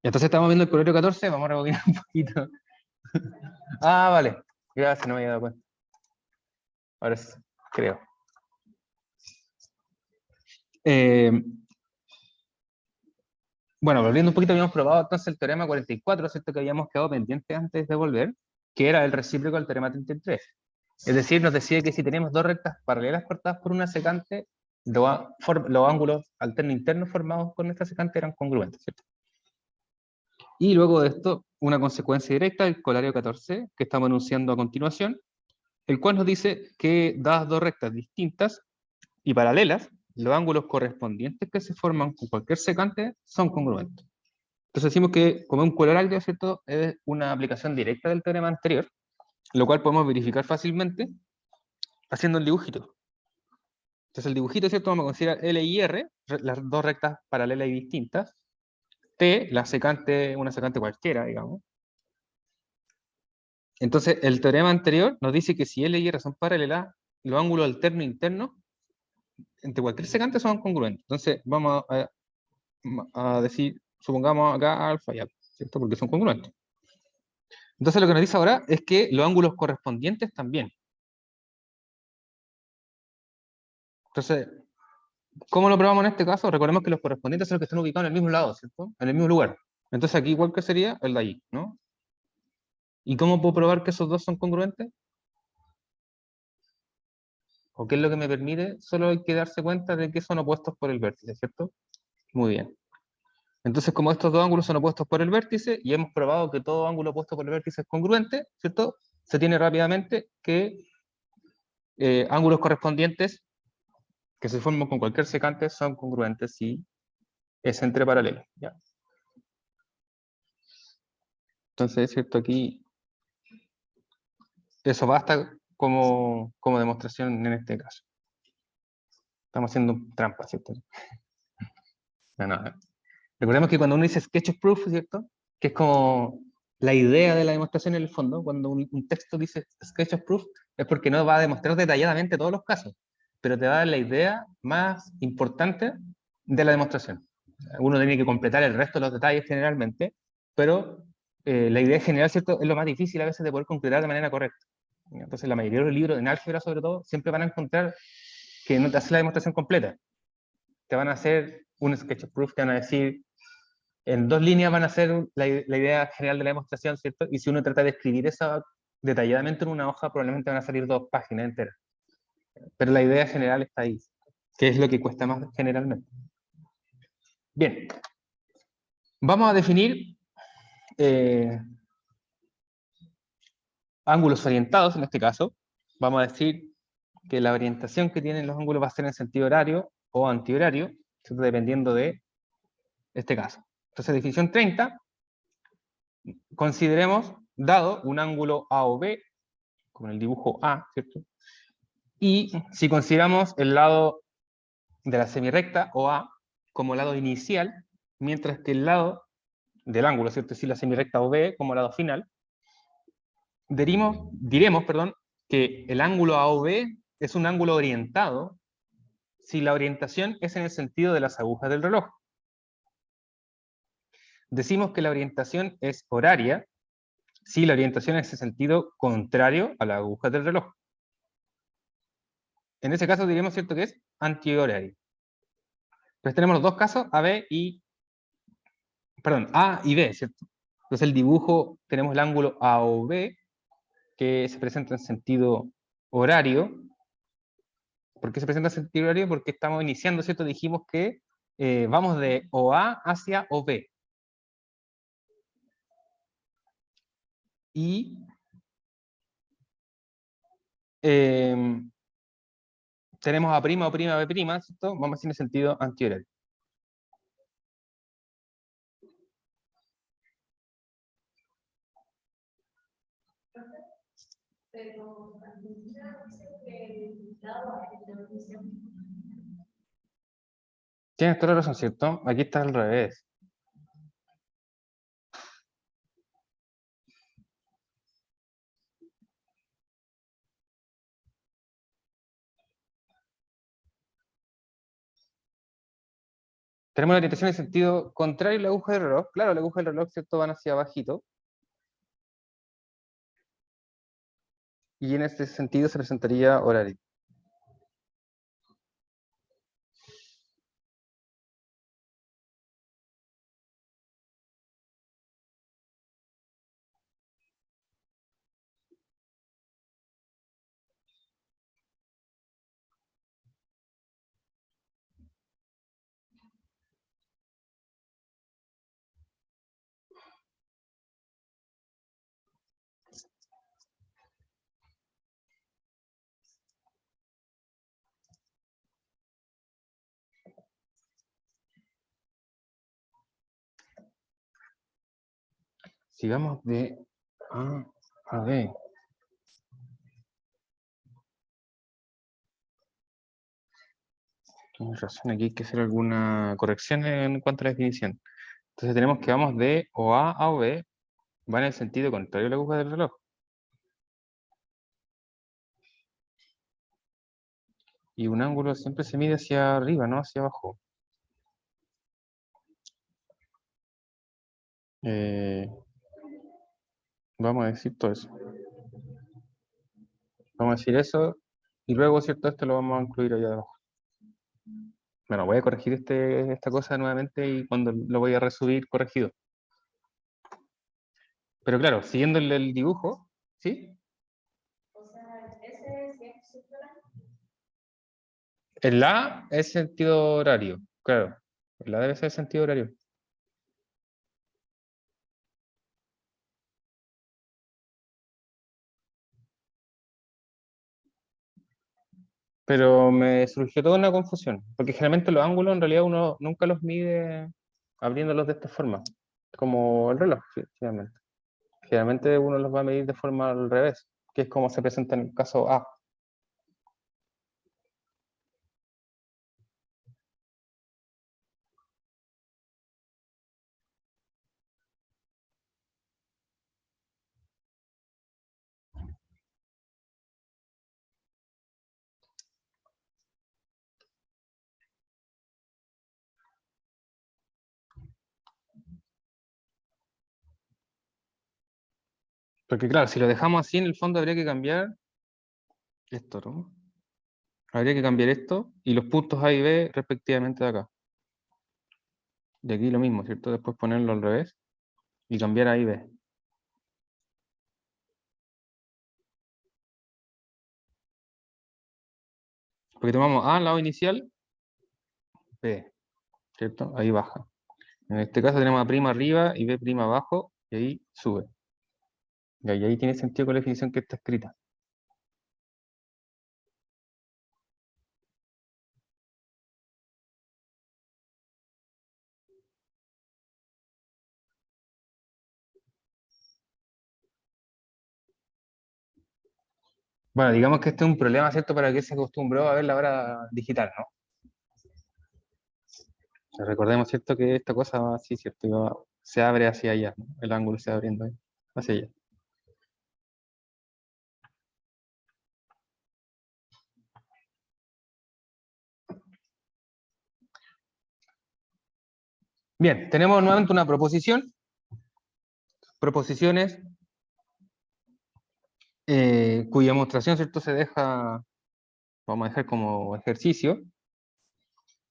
Entonces estamos viendo el colorio 14, vamos a rebobinar un poquito. Ah, vale. Gracias, no me había dado cuenta. Ahora sí, creo. Bueno, volviendo un poquito, habíamos probado entonces el teorema 44, ¿cierto? Que habíamos quedado pendiente antes de volver, que era el recíproco del teorema 33. Es decir, nos decía que si tenemos dos rectas paralelas cortadas por una secante, los ángulos alterno internos formados con esta secante eran congruentes, ¿cierto? Y luego de esto, una consecuencia directa, el colorio 14, que estamos enunciando a continuación, el cual nos dice que dadas dos rectas distintas y paralelas, los ángulos correspondientes que se forman con cualquier secante son congruentes. Entonces decimos que como un colorario, ¿cierto?, es una aplicación directa del teorema anterior, lo cual podemos verificar fácilmente haciendo el dibujito. Entonces el dibujito, ¿cierto?, vamos a considerar L y R, las dos rectas paralelas y distintas. T, la secante, una secante cualquiera, digamos. Entonces el teorema anterior nos dice que si L y R son paralelas, los ángulos alterno e interno entre cualquier secante son congruentes. Entonces vamos a decir, supongamos acá alfa y alfa, ¿cierto? Porque son congruentes. Entonces lo que nos dice ahora es que los ángulos correspondientes también. Entonces, ¿cómo lo probamos en este caso? Recordemos que los correspondientes son los que están ubicados en el mismo lado, ¿cierto? En el mismo lugar. Entonces aquí igual que sería el de allí, ¿no? ¿Y cómo puedo probar que esos dos son congruentes? ¿O qué es lo que me permite? Solo hay que darse cuenta de que son opuestos por el vértice, ¿cierto? Muy bien. Entonces, como estos dos ángulos son opuestos por el vértice, y hemos probado que todo ángulo opuesto por el vértice es congruente, ¿cierto? Se tiene rápidamente que ángulos correspondientes que se forman con cualquier secante son congruentes si es entre paralelos, ¿ya? Entonces, ¿cierto? Aquí eso basta como demostración en este caso. Estamos haciendo trampa, ¿cierto? No. Recordemos que cuando uno dice sketch of proof, ¿cierto? Que es como la idea de la demostración en el fondo, cuando un texto dice sketch of proof, es porque no va a demostrar detalladamente todos los casos, pero te da la idea más importante de la demostración. Uno tiene que completar el resto de los detalles generalmente, pero la idea general, ¿cierto? Es lo más difícil a veces de poder concretar de manera correcta. Entonces, la mayoría de los libros, en álgebra sobre todo, siempre van a encontrar que no te hace la demostración completa. Te van a hacer un sketch of proof, te van a decir, en dos líneas van a ser la idea general de la demostración, ¿cierto? Y si uno trata de escribir eso detalladamente en una hoja, probablemente van a salir dos páginas enteras. Pero la idea general está ahí, que es lo que cuesta más generalmente. Bien. Vamos a definir ángulos orientados, en este caso. Vamos a decir que la orientación que tienen los ángulos va a ser en sentido horario o antihorario, ¿cierto? Dependiendo de este caso. Entonces, definición 30, consideremos, dado un ángulo A o B, como en el dibujo A, ¿cierto? Y si consideramos el lado de la semirecta, o A, como lado inicial, mientras que el lado del ángulo, ¿cierto? Es decir, la semirecta o B como lado final, diremos, que el ángulo A o B es un ángulo orientado si la orientación es en el sentido de las agujas del reloj. Decimos que la orientación es horaria si la orientación es en sentido contrario a las agujas del reloj. En ese caso diremos, ¿cierto?, que es antihorario. Entonces tenemos los dos casos, A y B, ¿cierto? Entonces el dibujo, tenemos el ángulo A o B, que se presenta en sentido horario. ¿Por qué se presenta en sentido horario? Porque estamos iniciando, ¿cierto? Dijimos que vamos de OA hacia OB. Y tenemos A' o' B', ¿cierto? Vamos a decir en sentido antihorario. Tienes toda la razón, ¿cierto? Aquí está al revés. Tenemos la orientación en sentido contrario a la aguja del reloj. Claro, la aguja del reloj, ¿cierto?, van hacia abajito. Y en este sentido se presentaría horario. Sigamos de A a B. Tienes razón, aquí hay que hacer alguna corrección en cuanto a la definición. Entonces tenemos que vamos de o A a o B, va en el sentido contrario a la aguja del reloj. Y un ángulo siempre se mide hacia arriba, no hacia abajo. Vamos a decir todo eso. Vamos a decir eso, y luego, ¿cierto?, esto lo vamos a incluir allá abajo. Bueno, voy a corregir esta cosa nuevamente y cuando lo voy a resubir corregido. Pero claro, siguiendo el dibujo, ¿sí? O sea, ese sí es circular. El La es sentido horario, claro. El La debe ser sentido horario. Pero me surgió toda una confusión, porque generalmente los ángulos en realidad uno nunca los mide abriéndolos de esta forma, como el reloj, finalmente. Generalmente uno los va a medir de forma al revés, que es como se presenta en el caso A. Porque claro, si lo dejamos así, en el fondo habría que cambiar esto, ¿no? Habría que cambiar esto y los puntos A y B respectivamente de acá. De aquí lo mismo, ¿cierto? Después ponerlo al revés y cambiar A y B. Porque tomamos A, lado inicial, B, ¿cierto? Ahí baja. En este caso tenemos A' arriba y B' abajo, y ahí sube. Y ahí tiene sentido con la definición que está escrita. Bueno, digamos que este es un problema, ¿cierto?, para que se acostumbró a ver la hora digital, ¿no? Recordemos, ¿cierto?, que esta cosa va así, ¿cierto? Se abre hacia allá, ¿no? El ángulo se va abriendo ahí, hacia allá. Bien, tenemos nuevamente una proposición. Proposiciones cuya demostración, ¿cierto?, se deja, vamos a dejar como ejercicio.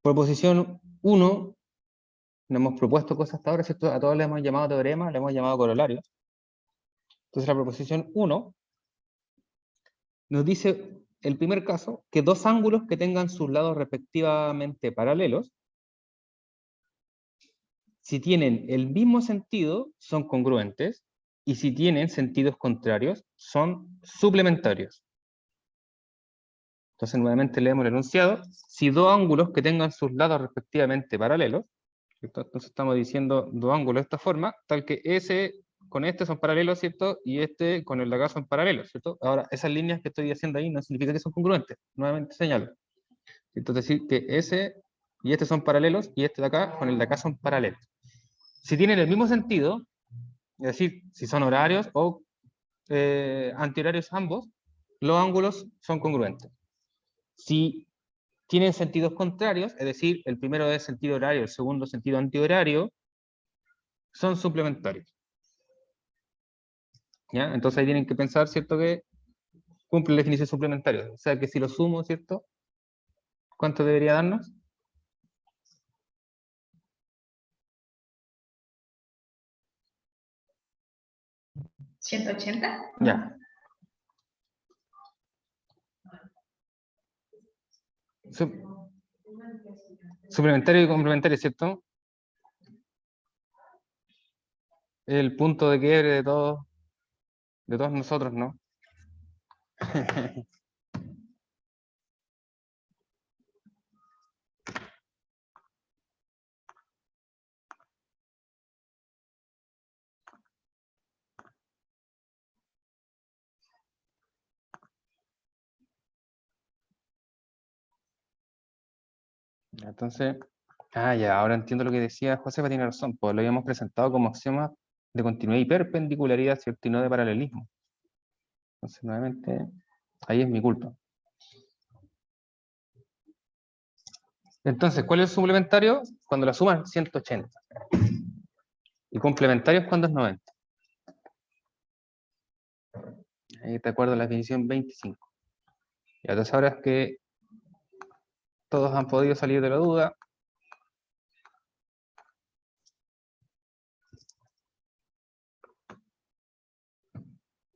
Proposición 1, no hemos propuesto cosas hasta ahora, ¿cierto? A todos le hemos llamado teorema, le hemos llamado corolario. Entonces la proposición 1 nos dice, el primer caso, que dos ángulos que tengan sus lados respectivamente paralelos, si tienen el mismo sentido, son congruentes, y si tienen sentidos contrarios, son suplementarios. Entonces, nuevamente leemos el enunciado. Si dos ángulos que tengan sus lados respectivamente paralelos, ¿cierto? Entonces estamos diciendo dos ángulos de esta forma, tal que ese con este son paralelos, ¿cierto? Y este con el de acá son paralelos, ¿cierto? Ahora, esas líneas que estoy haciendo ahí no significa que son congruentes. Nuevamente señalo. Entonces, decir que ese y este son paralelos, y este de acá con el de acá son paralelos. Si tienen el mismo sentido, es decir, si son horarios o antihorarios ambos, los ángulos son congruentes. Si tienen sentidos contrarios, es decir, el primero es sentido horario, el segundo sentido antihorario, son suplementarios. ¿Ya? Entonces ahí tienen que pensar, ¿cierto? Que cumple la definición suplementaria. O sea que si lo sumo, ¿cierto? ¿Cuánto debería darnos? ¿180? Ya. Suplementario y complementario, ¿cierto? El punto de quiebre de todos nosotros, ¿no? Entonces, ya, ahora entiendo lo que decía Josefa, tiene razón, pues lo habíamos presentado como axioma de continuidad y perpendicularidad, ¿cierto? Y no de paralelismo. Entonces, nuevamente, ahí es mi culpa. Entonces, ¿cuál es el suplementario? Cuando la suma es 180. Y complementario es cuando es 90. Ahí te acuerdo la definición 25. Y entonces ahora es que todos han podido salir de la duda.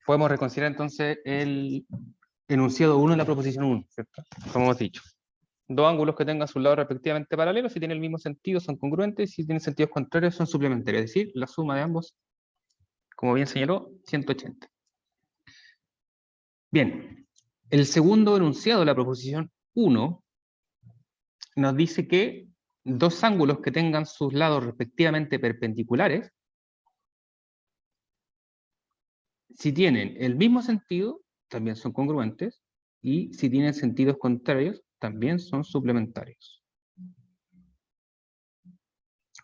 Podemos reconsiderar entonces el enunciado 1 de la proposición 1, ¿cierto? Como hemos dicho. Dos ángulos que tengan sus lados respectivamente paralelos, si tienen el mismo sentido, son congruentes, y si tienen sentidos contrarios, son suplementarios. Es decir, la suma de ambos, como bien señaló, 180. Bien, el segundo enunciado de la proposición 1 nos dice que dos ángulos que tengan sus lados respectivamente perpendiculares, si tienen el mismo sentido, también son congruentes, y si tienen sentidos contrarios, también son suplementarios.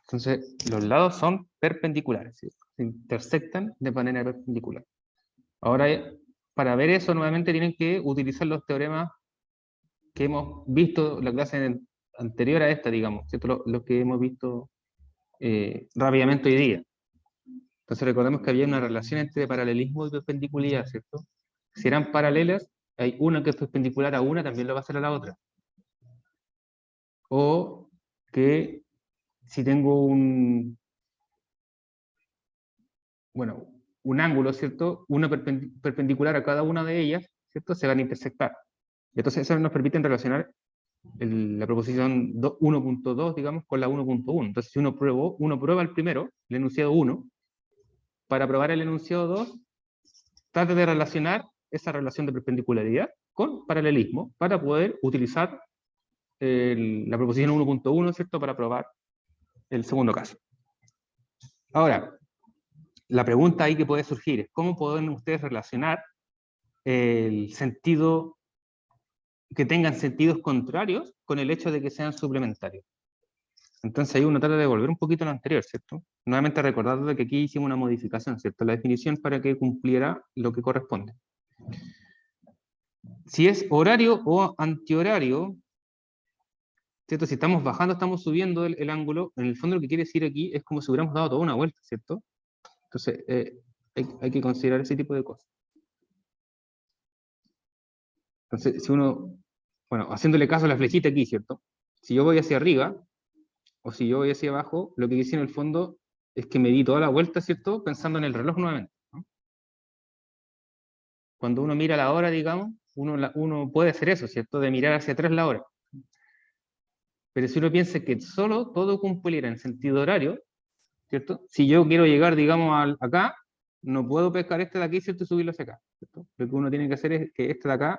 Entonces, los lados son perpendiculares, ¿sí? Se intersectan de manera perpendicular. Ahora, para ver eso, nuevamente tienen que utilizar los teoremas que hemos visto en la clase anterior a esta, digamos, ¿cierto? Lo que hemos visto rápidamente hoy día. Entonces recordemos que había una relación entre paralelismo y perpendicularidad, ¿cierto? Si eran paralelas, hay una que es perpendicular a una, también lo va a hacer a la otra. O que si tengo un ángulo, ¿cierto? Una perpendicular a cada una de ellas, ¿cierto? Se van a intersectar. Entonces eso nos permite relacionar la proposición 1.2, digamos, con la 1.1. Entonces si uno prueba el primero, el enunciado 1, para probar el enunciado 2, trata de relacionar esa relación de perpendicularidad con paralelismo para poder utilizar la proposición 1.1, ¿cierto? Para probar el segundo caso. Ahora, la pregunta ahí que puede surgir es ¿cómo pueden ustedes relacionar el sentido, que tengan sentidos contrarios con el hecho de que sean suplementarios? Entonces ahí uno trata de volver un poquito a lo anterior, ¿cierto? Nuevamente recordando que aquí hicimos una modificación, ¿cierto? La definición para que cumpliera lo que corresponde. Si es horario o antihorario, ¿cierto? Si estamos bajando, estamos subiendo el ángulo, en el fondo lo que quiere decir aquí es como si hubiéramos dado toda una vuelta, ¿cierto? Entonces hay que considerar ese tipo de cosas. Entonces, si uno, haciéndole caso a la flechita aquí, ¿cierto? Si yo voy hacia arriba, o si yo voy hacia abajo, lo que dice en el fondo es que me di toda la vuelta, ¿cierto? Pensando en el reloj nuevamente, ¿no? Cuando uno mira la hora, digamos, uno puede hacer eso, ¿cierto? De mirar hacia atrás la hora. Pero si uno piensa que solo todo cumpliera en sentido horario, ¿cierto? Si yo quiero llegar, digamos, acá, no puedo pescar este de aquí, ¿cierto? Y subirlo hacia acá, ¿cierto? Lo que uno tiene que hacer es que este de acá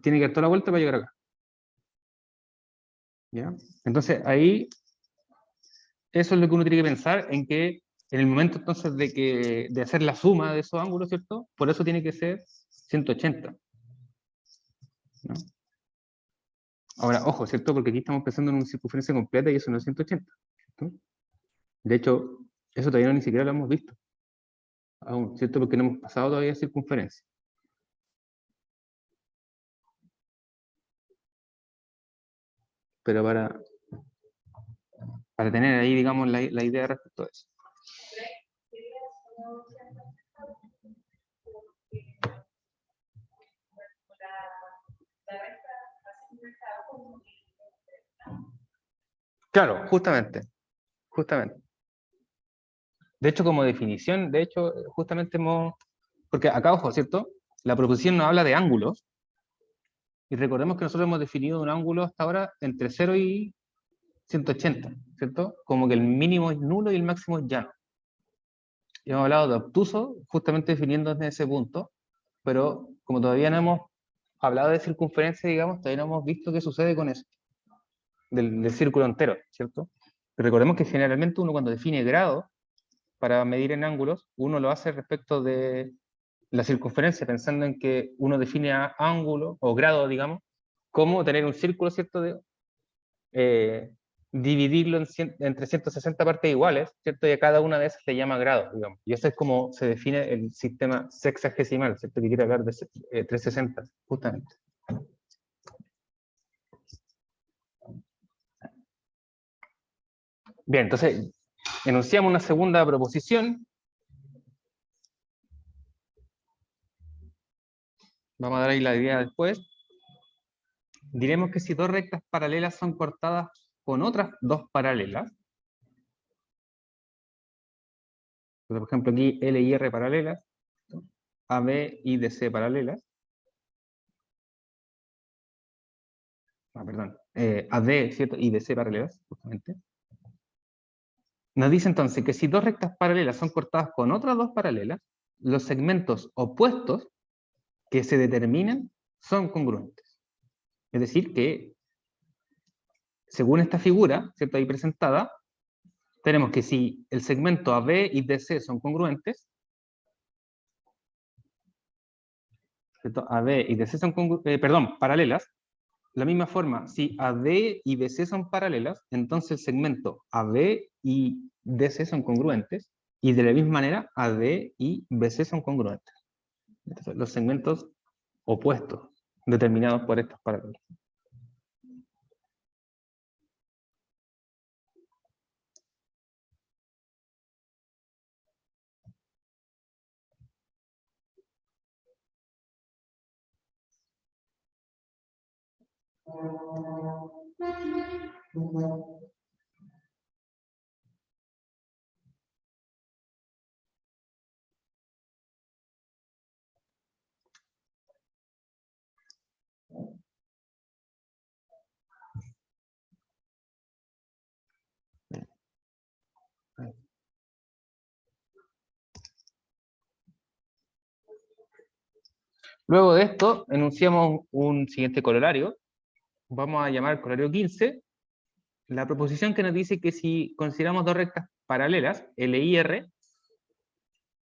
tiene que dar toda la vuelta para llegar acá. ¿Ya? Entonces ahí, eso es lo que uno tiene que pensar, en que en el momento entonces de hacer la suma de esos ángulos, ¿cierto? Por eso tiene que ser 180. ¿No? Ahora, ojo, ¿cierto? Porque aquí estamos pensando en una circunferencia completa y eso no es 180. ¿Cierto? De hecho, eso todavía ni siquiera lo hemos visto. Aún, ¿cierto? Porque no hemos pasado todavía a circunferencia. pero para tener ahí, digamos, la idea respecto a eso. Claro, justamente. De hecho, como definición, justamente porque acá, ojo, ¿cierto? La proposición nos habla de ángulos, y recordemos que nosotros hemos definido un ángulo hasta ahora entre 0 y 180, ¿cierto? Como que el mínimo es nulo y el máximo es llano. Y hemos hablado de obtuso, justamente definiendo desde ese punto, pero como todavía no hemos hablado de circunferencia, digamos, todavía no hemos visto qué sucede con eso, del círculo entero, ¿cierto? Pero recordemos que generalmente uno cuando define grado para medir en ángulos, uno lo hace respecto de la circunferencia, pensando en que uno define ángulo o grado, digamos, como tener un círculo, ¿cierto? Dividirlo entre 160 partes iguales, ¿cierto? Y a cada una de esas se llama grado, digamos. Y eso es como se define el sistema sexagesimal, ¿cierto? Que quiere hablar de 360, justamente. Bien, entonces, enunciamos una segunda proposición. Vamos a dar ahí la idea después. Diremos que si dos rectas paralelas son cortadas con otras dos paralelas, por ejemplo aquí L y R paralelas, AB y DC paralelas, AD, ¿cierto? Y DC paralelas, justamente. Nos dice entonces que si dos rectas paralelas son cortadas con otras dos paralelas, los segmentos opuestos que se determinan son congruentes. Es decir, que según esta figura, ¿cierto? Ahí presentada, tenemos que si el segmento AB y DC son congruentes, ¿cierto? AB y DC son paralelas, de la misma forma, si AD y BC son paralelas, entonces el segmento AB y DC son congruentes, y de la misma manera AD y BC son congruentes. Entonces, los segmentos opuestos, determinados por estas paralelas. Luego de esto, enunciamos un siguiente corolario. Vamos a llamar el corolario 15, la proposición que nos dice que si consideramos dos rectas paralelas, L y R,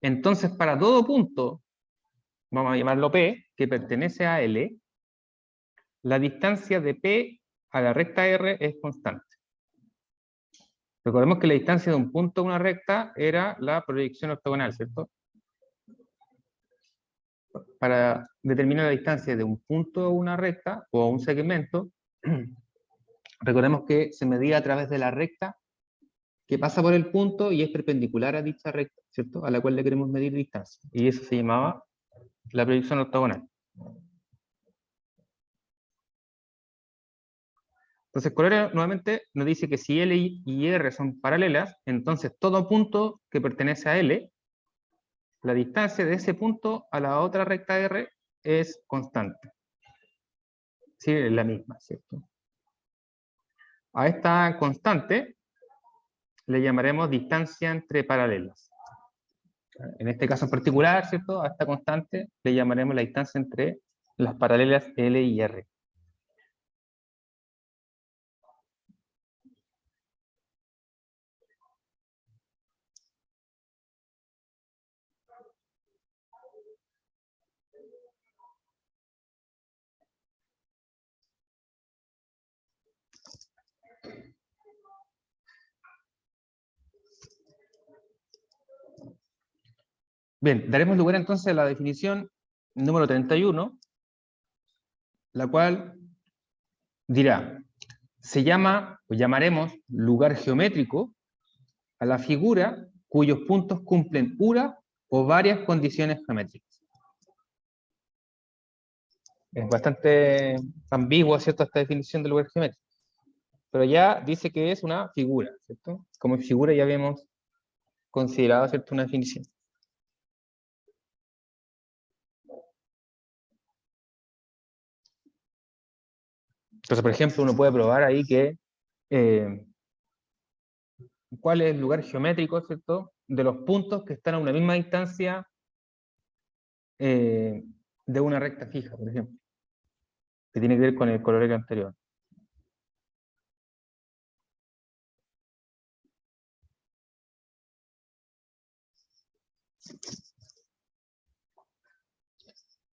entonces para todo punto, vamos a llamarlo P, que pertenece a L, la distancia de P a la recta R es constante. Recordemos que la distancia de un punto a una recta era la proyección ortogonal, ¿cierto? Para determinar la distancia de un punto a una recta o a un segmento, recordemos que se medía a través de la recta que pasa por el punto y es perpendicular a dicha recta, ¿cierto? A la cual le queremos medir distancia. Y eso se llamaba la proyección ortogonal. Entonces, Corolario nuevamente nos dice que si L y R son paralelas, entonces todo punto que pertenece a L, la distancia de ese punto a la otra recta R es constante. Sí, es la misma, ¿cierto? A esta constante le llamaremos distancia entre paralelas. En este caso en particular, ¿cierto? A esta constante le llamaremos la distancia entre las paralelas L y R. Bien, daremos lugar entonces a la definición número 31, la cual dirá, se llama, o llamaremos, lugar geométrico a la figura cuyos puntos cumplen una o varias condiciones geométricas. Es bastante ambigua, ¿cierto?, esta definición de lugar geométrico. Pero ya dice que es una figura, ¿cierto? Como figura ya habíamos considerado, ¿cierto?, una definición. Entonces, por ejemplo, uno puede probar ahí que cuál es el lugar geométrico, ¿cierto?, de los puntos que están a una misma distancia de una recta fija, por ejemplo, que tiene que ver con el corolario anterior.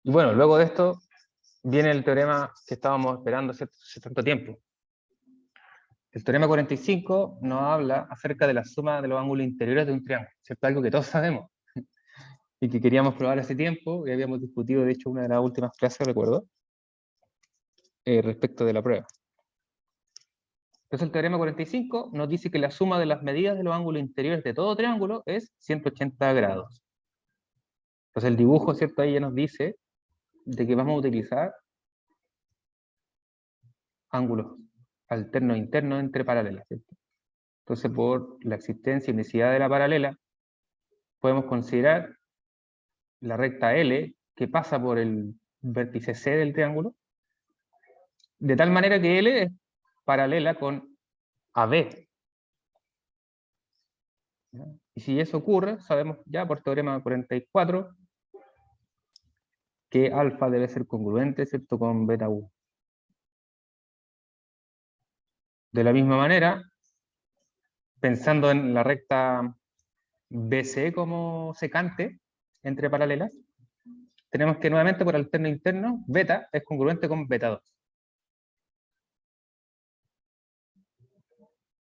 Y bueno, luego de esto viene el teorema que estábamos esperando hace tanto tiempo. El teorema 45 nos habla acerca de la suma de los ángulos interiores de un triángulo, ¿cierto? Algo que todos sabemos y que queríamos probar hace tiempo, y habíamos discutido, de hecho, una de las últimas clases, recuerdo, respecto de la prueba. Entonces el teorema 45 nos dice que la suma de las medidas de los ángulos interiores de todo triángulo es 180 grados. Entonces el dibujo, ¿cierto?, ahí ya nos dice de que vamos a utilizar ángulos alternos e internos entre paralelas, ¿cierto? Entonces, por la existencia y unicidad de la paralela, podemos considerar la recta L que pasa por el vértice C del triángulo, de tal manera que L es paralela con AB. ¿Ya? Y si eso ocurre, sabemos ya por teorema 44 que alfa debe ser congruente, ¿cierto?, con beta U. De la misma manera, pensando en la recta BC como secante entre paralelas, tenemos que nuevamente por alterno interno, beta es congruente con beta 2.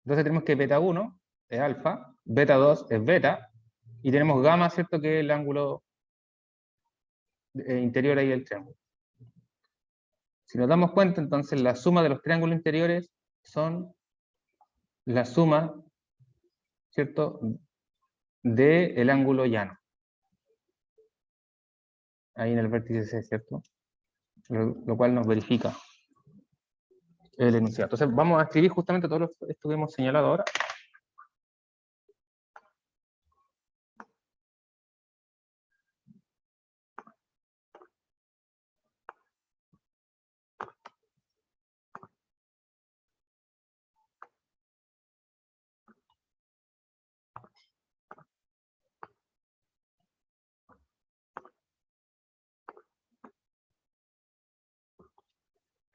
Entonces tenemos que beta 1 es alfa, beta 2 es beta, y tenemos gamma, ¿cierto?, que es el ángulo interior ahí del triángulo. Si nos damos cuenta, entonces la suma de los triángulos interiores son la suma, ¿cierto?, del ángulo llano. Ahí en el vértice C, ¿cierto? Lo cual nos verifica el enunciado. Entonces vamos a escribir justamente todo esto que hemos señalado ahora.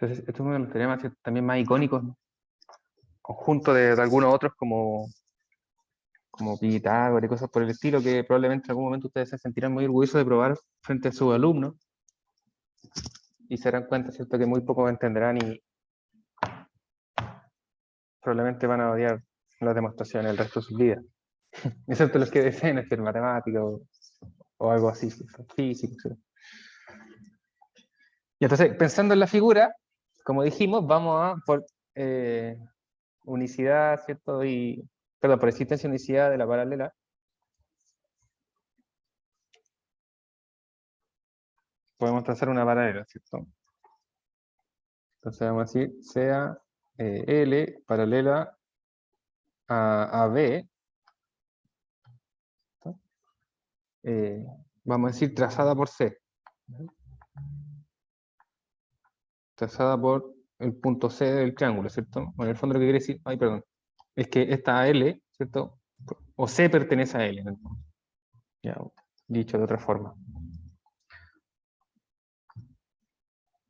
Entonces, este es uno de los teoremas también más icónicos, ¿no?, conjunto de algunos otros como Pitágoras y cosas por el estilo, que probablemente en algún momento ustedes se sentirán muy orgullosos de probar frente a sus alumnos, y se darán cuenta, ¿cierto?, que muy poco entenderán y probablemente van a odiar las demostraciones el resto de sus vidas, excepto los que deseen ser matemáticos o algo así, físicos. ¿Sí? Y entonces, pensando en la figura, como dijimos, vamos a, por unicidad, ¿cierto?, perdón, por existencia y unicidad de la paralela, podemos trazar una paralela, ¿cierto? Entonces vamos a decir, sea L paralela a B, vamos a decir trazada por C. Trazada por el punto C del triángulo, ¿cierto? Bueno, en el fondo lo que quiere decir, ay, perdón, es que esta L, ¿cierto?, o C pertenece a L, ¿no? Ya, dicho de otra forma.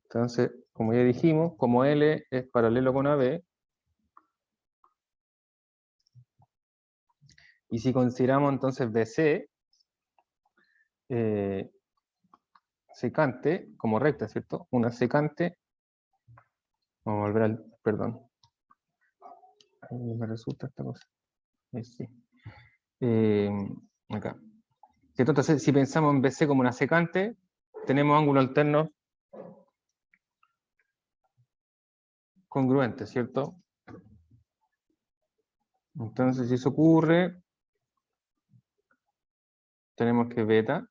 Entonces, como ya dijimos, como L es paralelo con AB, y si consideramos entonces BC secante como recta, ¿cierto? Una secante, vamos a volver al, perdón, ahí me resulta esta cosa, sí. Acá. Entonces, si pensamos en BC como una secante, tenemos ángulos alternos congruentes, ¿cierto? Entonces, si eso ocurre, tenemos que beta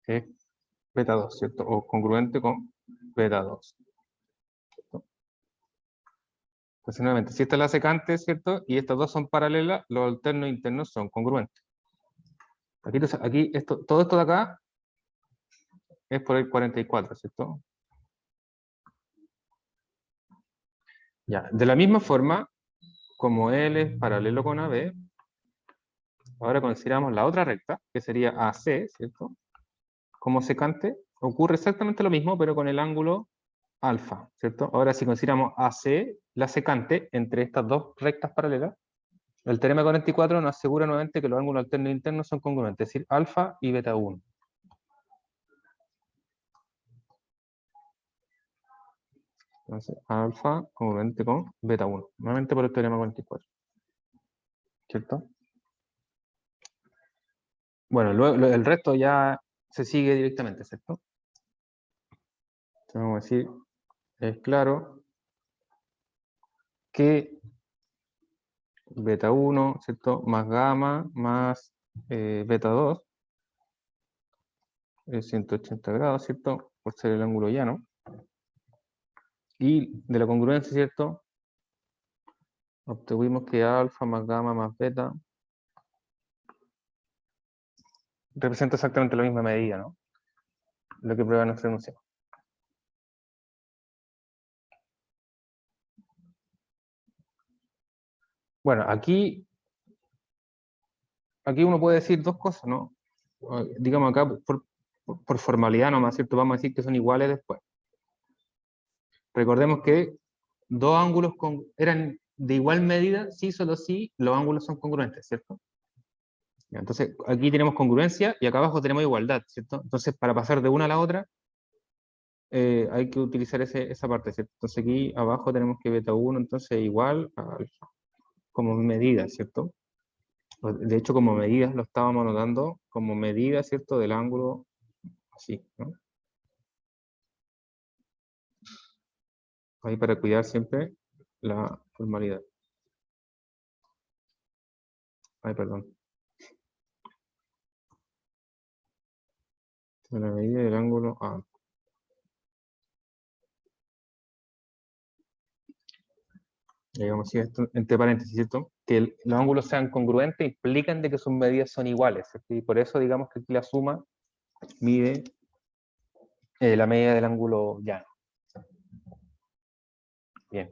es beta 2, ¿cierto? O congruente con beta 2. ¿Cierto? Entonces, nuevamente, si esta es la secante, ¿cierto? Y estas dos son paralelas, los alternos internos son congruentes. Aquí todo esto de acá es por el 44, ¿cierto? Ya, de la misma forma, como L es paralelo con AB, ahora consideramos la otra recta, que sería AC, ¿cierto? Como secante, ocurre exactamente lo mismo, pero con el ángulo alfa, ¿cierto? Ahora, si consideramos AC, la secante, entre estas dos rectas paralelas, el teorema 44 nos asegura nuevamente que los ángulos alternos e internos son congruentes, es decir, alfa y beta 1. Entonces, alfa congruente con beta 1, nuevamente por el teorema 44. ¿Cierto? Bueno, luego el resto ya se sigue directamente, ¿cierto? Entonces vamos a decir, es claro que beta 1, ¿cierto? Más gamma, más beta 2, es 180 grados, ¿cierto? Por ser el ángulo llano. Y de la congruencia, ¿cierto? Obtuvimos que alfa más gamma más beta representa exactamente la misma medida, ¿no? Lo que prueba nuestra enunciado. Bueno, aquí uno puede decir dos cosas, ¿no? Digamos acá, por formalidad nomás, ¿cierto? Vamos a decir que son iguales después. Recordemos que dos ángulos eran de igual medida, sí, solo si los ángulos son congruentes, ¿cierto? Entonces, aquí tenemos congruencia y acá abajo tenemos igualdad, ¿cierto? Entonces, para pasar de una a la otra, hay que utilizar esa parte, ¿cierto? Entonces, aquí abajo tenemos que beta 1, entonces, igual a alfa, como medida, ¿cierto? De hecho, como medidas lo estábamos anotando como medida, ¿cierto? Del ángulo, así, ¿no? Ahí para cuidar siempre la formalidad. Ay, perdón. La medida del ángulo A. Digamos así, esto, entre paréntesis, ¿cierto? Que los ángulos sean congruentes implican de que sus medidas son iguales, ¿cierto? Y por eso digamos que aquí la suma mide la medida del ángulo llano. Bien.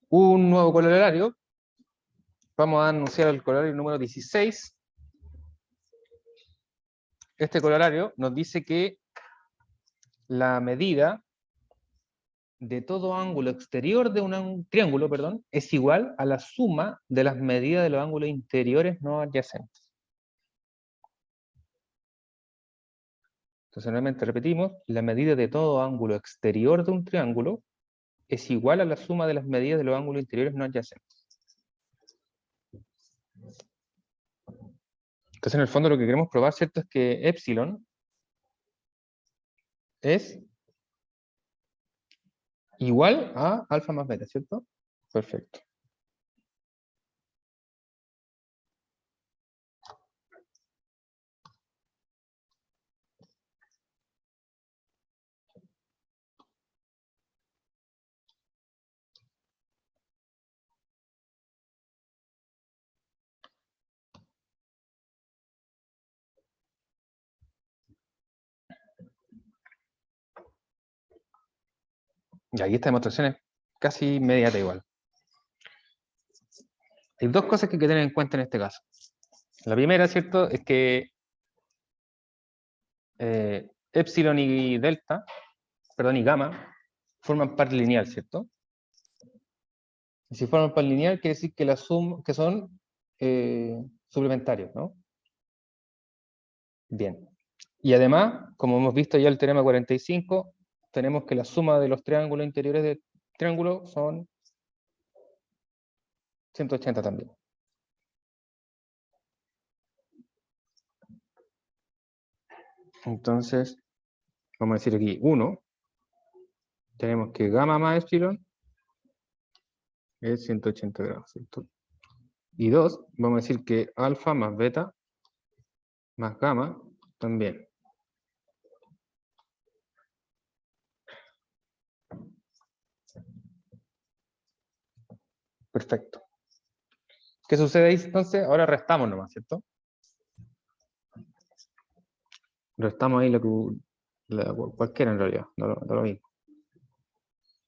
Un nuevo corolario. Vamos a anunciar el corolario número 16. Este corolario nos dice que la medida de todo ángulo exterior de un triángulo, perdón, es igual a la suma de las medidas de los ángulos interiores no adyacentes. Entonces, nuevamente repetimos, la medida de todo ángulo exterior de un triángulo es igual a la suma de las medidas de los ángulos interiores no adyacentes. Entonces, en el fondo lo que queremos probar, ¿cierto?, es que epsilon es igual a alfa más beta, ¿cierto? Perfecto. Y aquí esta demostración es casi inmediata igual. Hay dos cosas que hay que tener en cuenta en este caso. La primera, ¿cierto?, es que epsilon y delta, perdón, y gamma, forman par lineal, ¿cierto? Y si forman par lineal, quiere decir que, que son suplementarios, ¿no? Bien. Y además, como hemos visto ya el teorema 45, tenemos que la suma de los triángulos interiores del triángulo son 180 también. Entonces, vamos a decir aquí 1. Tenemos que gamma más epsilon es 180 grados, ¿cierto? Y 2, vamos a decir que alfa más beta más gamma también. Perfecto. ¿Qué sucede ahí entonces? Ahora restamos nomás, ¿cierto? Restamos ahí cualquiera en realidad, no lo mismo.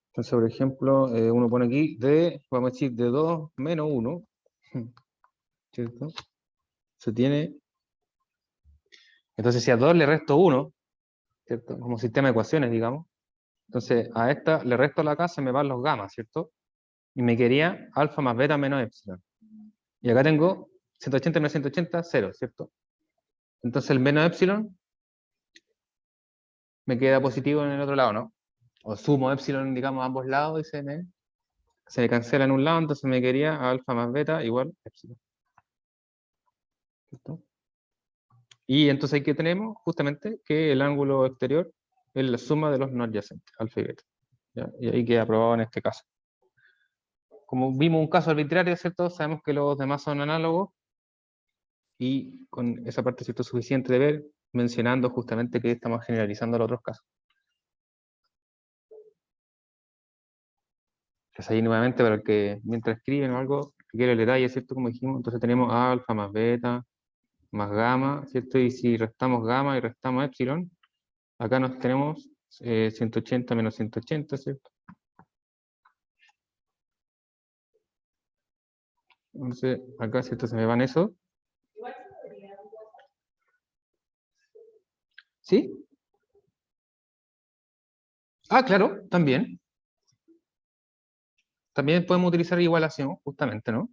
Entonces, por ejemplo, uno pone aquí vamos a decir, de 2 menos 1, ¿cierto? Se tiene. Entonces, si a 2 le resto 1, ¿cierto? Como sistema de ecuaciones, digamos. Entonces, a esta le resto la acá, se me van los gamas, ¿cierto? Y me quedaría alfa más beta menos epsilon. Y acá tengo 180 menos 180, 0, ¿cierto? Entonces, el menos epsilon me queda positivo en el otro lado, ¿no? O sumo epsilon, digamos, a ambos lados y se me cancela en un lado, entonces me quedaría alfa más beta igual epsilon. ¿Cierto? Y entonces aquí tenemos justamente que el ángulo exterior es la suma de los no adyacentes, alfa y beta. ¿Ya? Y ahí queda aprobado en este caso. Como vimos un caso arbitrario, ¿cierto? Sabemos que los demás son análogos y con esa parte, ¿cierto?, es suficiente de ver, mencionando justamente que estamos generalizando los otros casos. Entonces ahí nuevamente, para el que mientras escriben o algo, que quiere el detalle, ¿cierto? Como dijimos, entonces tenemos alfa más beta más gamma, ¿cierto? Y si restamos gamma y restamos epsilon, acá nos tenemos 180 menos 180, ¿cierto? Entonces, acá, ¿cierto? Se me van eso. Igual se podría. ¿Sí? Ah, claro, también. También podemos utilizar igualación, justamente, ¿no?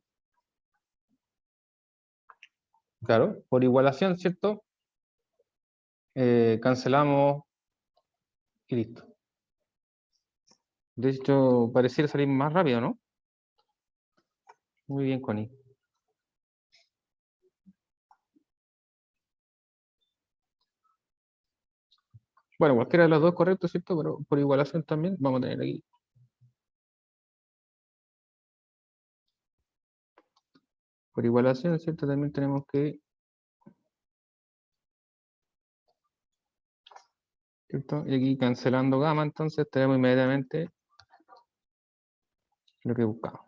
Claro, por igualación, ¿cierto? Cancelamos y listo. De hecho, pareciera salir más rápido, ¿no? Muy bien, Connie. Bueno, cualquiera de los dos correctos, ¿cierto? Pero por igualación también vamos a tener aquí. Por igualación, ¿cierto? También tenemos que... ¿cierto? Y aquí cancelando gamma, entonces tenemos inmediatamente lo que buscamos.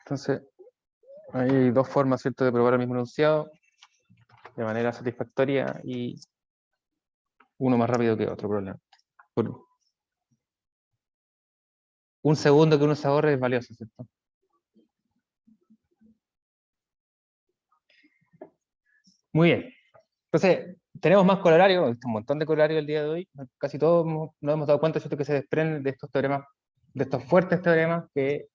Entonces, hay dos formas, ¿cierto?, de probar el mismo enunciado de manera satisfactoria y uno más rápido que otro problema. Por un segundo que uno se ahorre es valioso, ¿cierto? Muy bien. Entonces, tenemos más corolarios, un montón de corolarios el día de hoy. Casi todos nos hemos dado cuenta, ¿cierto?, que se desprenden de estos teoremas, de estos fuertes teoremas que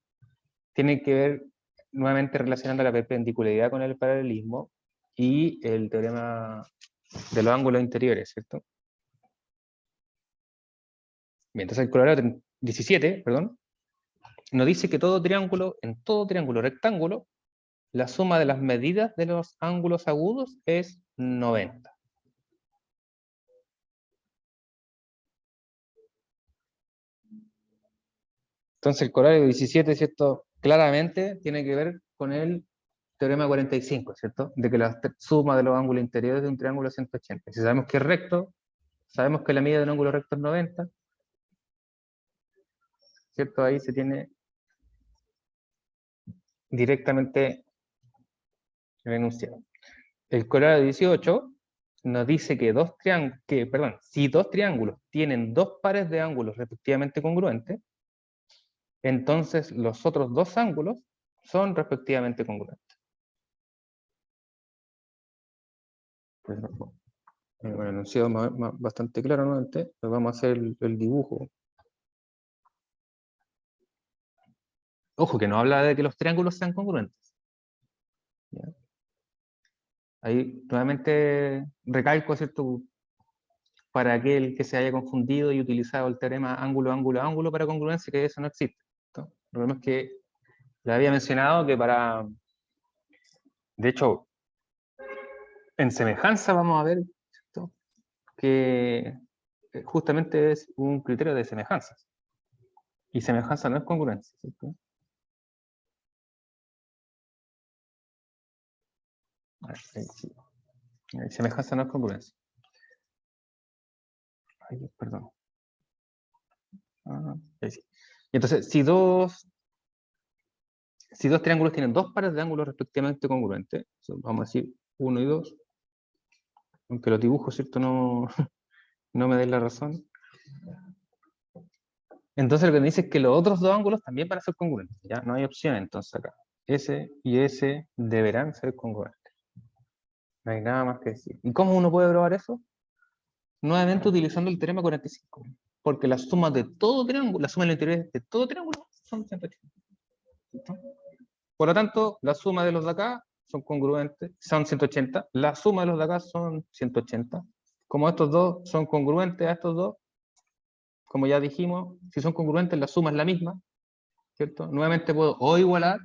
tienen que ver nuevamente relacionando la perpendicularidad con el paralelismo y el teorema de los ángulos interiores, ¿cierto? Bien, entonces el colorario 17, perdón, nos dice que en todo triángulo rectángulo, la suma de las medidas de los ángulos agudos es 90. Entonces el colorario 17, ¿cierto?, claramente tiene que ver con el teorema 45, ¿cierto?, de que la suma de los ángulos interiores de un triángulo es 180. Si sabemos que es recto, sabemos que la medida de un ángulo recto es 90, ¿cierto? Ahí se tiene directamente el enunciado. El colorario 18 nos dice que si dos triángulos tienen dos pares de ángulos respectivamente congruentes, entonces los otros dos ángulos son respectivamente congruentes. El enunciado bastante claro nuevamente, pues vamos a hacer el dibujo. Ojo, que no habla de que los triángulos sean congruentes. ¿Ya? Ahí nuevamente recalco, ¿cierto?, para aquel que se haya confundido y utilizado el teorema ángulo, ángulo, ángulo para congruencia, que eso no existe. ¿Cierto? El problema es que le había mencionado que para... De hecho, en semejanza vamos a ver, ¿cierto?, que justamente es un criterio de semejanza. Y semejanza no es congruencia, ¿cierto? Ahí sí. Semejanza no es congruencia. Ay, perdón. Ahí sí. Y entonces, si dos triángulos tienen dos pares de ángulos respectivamente congruentes, vamos a decir 1 y 2, aunque los dibujos, ¿cierto?, no, no me den la razón. Entonces lo que me dice es que los otros dos ángulos también van a ser congruentes. Ya no hay opción entonces acá. S y S deberán ser congruentes. No hay nada más que decir. ¿Y cómo uno puede probar eso? Nuevamente utilizando el teorema 45. Porque la suma de todo triángulo, la suma de los interiores de todo triángulo son 180. ¿Listo? Por lo tanto, la suma de los de acá son congruentes, son 180. La suma de los de acá son 180. Como estos dos son congruentes a estos dos, como ya dijimos, si son congruentes, la suma es la misma, ¿cierto? Nuevamente puedo o igualar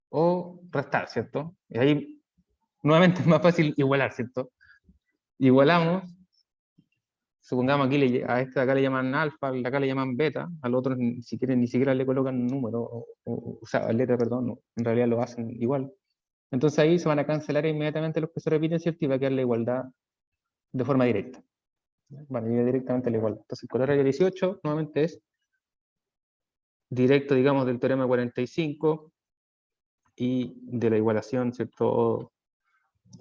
o restar, ¿cierto? Y ahí, nuevamente es más fácil igualar, ¿cierto? Igualamos, supongamos aquí a este de acá le llaman alfa, al de acá le llaman beta, al otro si quieren ni siquiera le colocan número, o sea, letra, perdón, no, en realidad lo hacen igual. Entonces ahí se van a cancelar inmediatamente los que se repiten, ¿cierto? Y va a quedar la igualdad de forma directa. Van a ir directamente a la igualdad. Entonces el colorario 18 nuevamente es directo, digamos, del teorema 45 y de la igualación, ¿cierto?,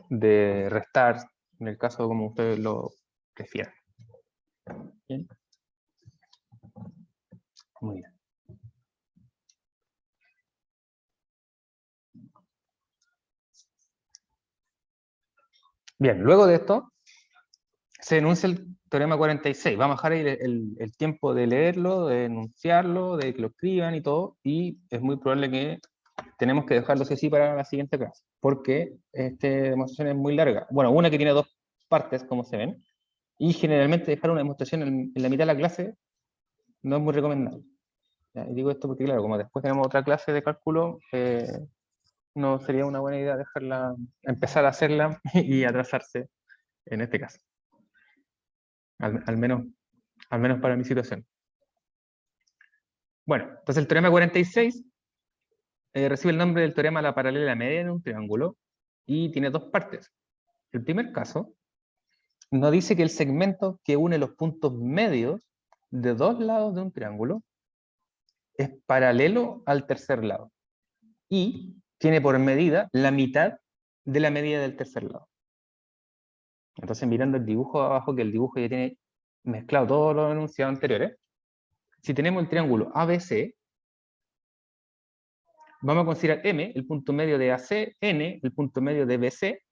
de restar, en el caso como ustedes lo prefieran. ¿Bien? Muy bien. Bien, luego de esto, se enuncia el teorema 46. Vamos a dejar ahí el tiempo de leerlo, de enunciarlo, de que lo escriban y todo, y es muy probable que tenemos que dejarlo así para la siguiente clase, porque esta demostración es muy larga. Bueno, una que tiene dos partes, como se ven, y generalmente dejar una demostración en la mitad de la clase no es muy recomendable. ¿Ya? Y digo esto porque, claro, como después tenemos otra clase de cálculo, no sería una buena idea dejarla, empezar a hacerla y atrasarse en este caso. Al menos para mi situación. Bueno, entonces el teorema 46 recibe el nombre del teorema de la paralela media en un triángulo y tiene dos partes. El primer caso nos dice que el segmento que une los puntos medios de dos lados de un triángulo es paralelo al tercer lado y tiene por medida la mitad de la medida del tercer lado. Entonces, mirando el dibujo abajo, que el dibujo ya tiene mezclado todos los enunciados anteriores, si tenemos el triángulo ABC, vamos a considerar M, el punto medio de AC, N, el punto medio de BC,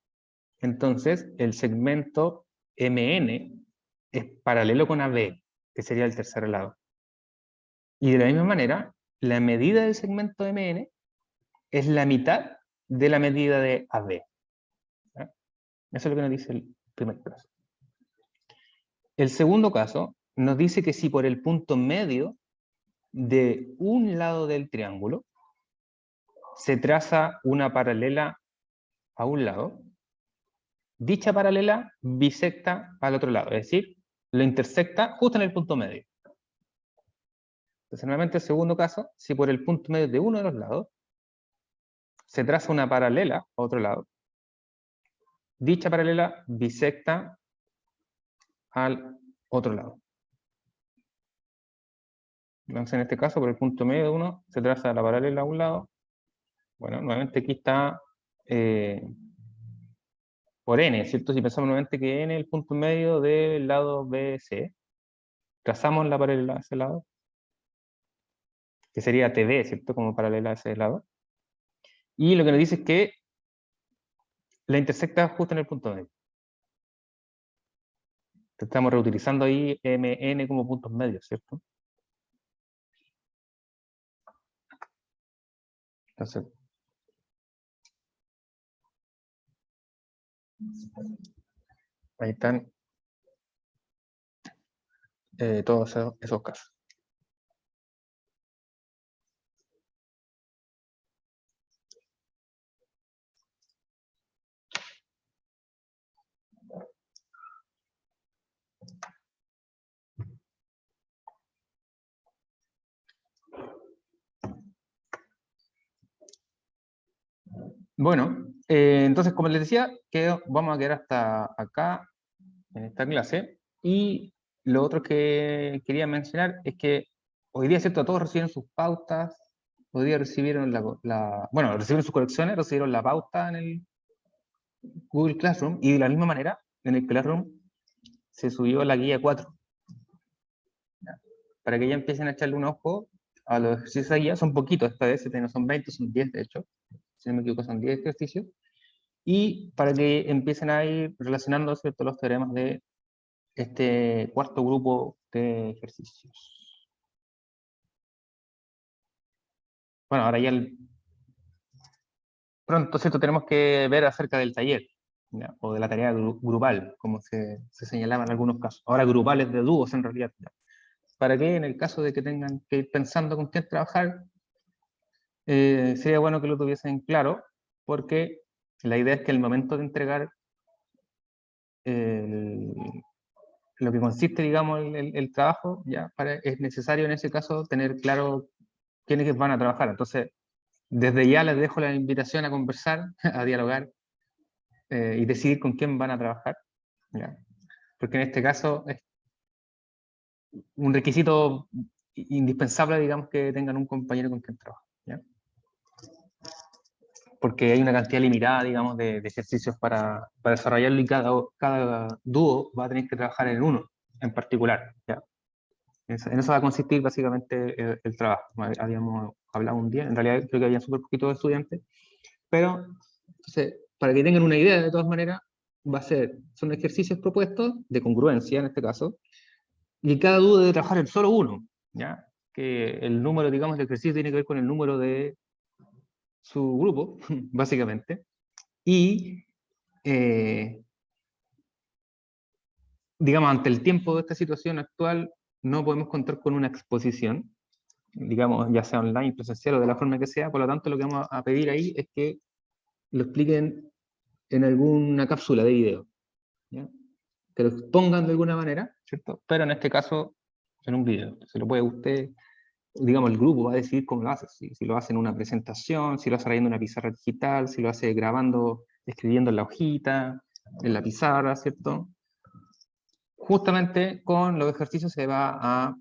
entonces el segmento MN es paralelo con AB, que sería el tercer lado. Y de la misma manera, la medida del segmento MN es la mitad de la medida de AB. ¿Ya? Eso es lo que nos dice el primer caso. El segundo caso nos dice que si por el punto medio de un lado del triángulo se traza una paralela a un lado, dicha paralela bisecta al otro lado, es decir, lo intersecta justo en el punto medio. Entonces, nuevamente, el segundo caso, si por el punto medio de uno de los lados se traza una paralela a otro lado, dicha paralela bisecta al otro lado. Entonces, en este caso, por el punto medio de uno se traza la paralela a un lado. Bueno, nuevamente aquí está por n, ¿cierto? Si pensamos nuevamente que n es el punto medio del lado BC, trazamos la paralela a ese lado, que sería TB, ¿cierto? Como paralela a ese lado. Y lo que nos dice es que la intersecta justo en el punto medio. Estamos reutilizando ahí MN como puntos medios, ¿cierto? Entonces, ahí están todos esos casos. Bueno, entonces, como les decía, vamos a quedar hasta acá en esta clase. Y lo otro que quería mencionar es que hoy día, ¿cierto? Todos recibieron sus pautas, hoy día recibieron bueno, recibieron sus correcciones, recibieron la pauta en el Google Classroom, y de la misma manera, en el Classroom se subió la guía 4. ¿Ya? Para que ya empiecen a echarle un ojo a los ejercicios de guía. Son poquitos esta vez, no son 20, son 10 de hecho. Si no me equivoco, son 10 ejercicios. Y para que empiecen a ir relacionando, ¿cierto?, los teoremas de este cuarto grupo de ejercicios. Bueno, ahora ya pronto, ¿cierto?, tenemos que ver acerca del taller, ¿ya?, o de la tarea grupal, como se señalaba en algunos casos. Ahora grupales de dúos en realidad, ¿ya? Para que en el caso de que tengan que ir pensando con quién trabajar, sería bueno que lo tuviesen claro, porque la idea es que el momento de entregar lo que consiste, digamos, el trabajo, ya es necesario en ese caso tener claro quiénes van a trabajar. Entonces, desde ya les dejo la invitación a conversar, a dialogar, y decidir con quién van a trabajar, ¿ya? Porque en este caso es un requisito indispensable, digamos, que tengan un compañero con quien trabajar, ¿ya? Porque hay una cantidad limitada, digamos, de ejercicios para desarrollarlo, y cada dúo va a tener que trabajar en uno en particular, ¿ya? En eso va a consistir básicamente el trabajo. Habíamos hablado un día, en realidad creo que había súper poquitos estudiantes, pero entonces, para que tengan una idea, de todas maneras, son ejercicios propuestos de congruencia en este caso, y cada dúo debe trabajar en solo uno, ¿ya? Que el número, digamos, del ejercicio tiene que ver con el número de su grupo, básicamente, y digamos, ante el tiempo de esta situación actual, no podemos contar con una exposición, digamos, ya sea online, presencial o de la forma que sea. Por lo tanto, lo que vamos a pedir ahí es que lo expliquen en alguna cápsula de video, ¿ya? Que lo expongan de alguna manera, ¿cierto? Pero en este caso, en un video. Se lo puede usted, digamos, el grupo va a decidir cómo lo hace. Si lo hace en una presentación, si lo hace trayendo una pizarra digital, si lo hace grabando, escribiendo en la hojita, en la pizarra, ¿cierto? Justamente con los ejercicios se va a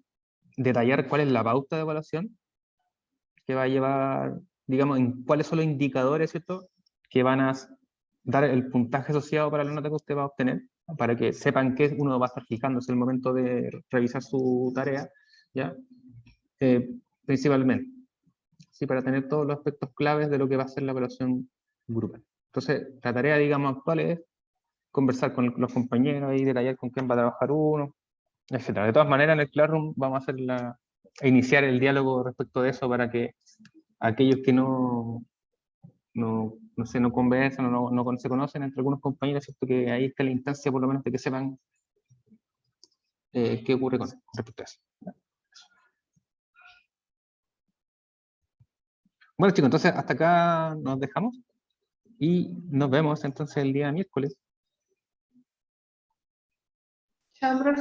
detallar cuál es la pauta de evaluación que va a llevar, digamos, en cuáles son los indicadores, ¿cierto?, que van a dar el puntaje asociado para la nota que usted va a obtener, para que sepan qué uno va a estar fijándose en el momento de revisar su tarea, ¿ya? Principalmente, ¿sí?, para tener todos los aspectos claves de lo que va a ser la evaluación grupal. Entonces, la tarea, digamos, actual es conversar con los compañeros y detallar con quién va a trabajar uno, etc. De todas maneras, en el Classroom vamos a iniciar el diálogo respecto de eso, para que aquellos que no conversan o no se conocen entre algunos compañeros, ¿cierto?, que ahí está la instancia por lo menos de que sepan qué ocurre con respecto a eso. Bueno, chicos, entonces hasta acá nos dejamos y nos vemos entonces el día miércoles. Chao, profe.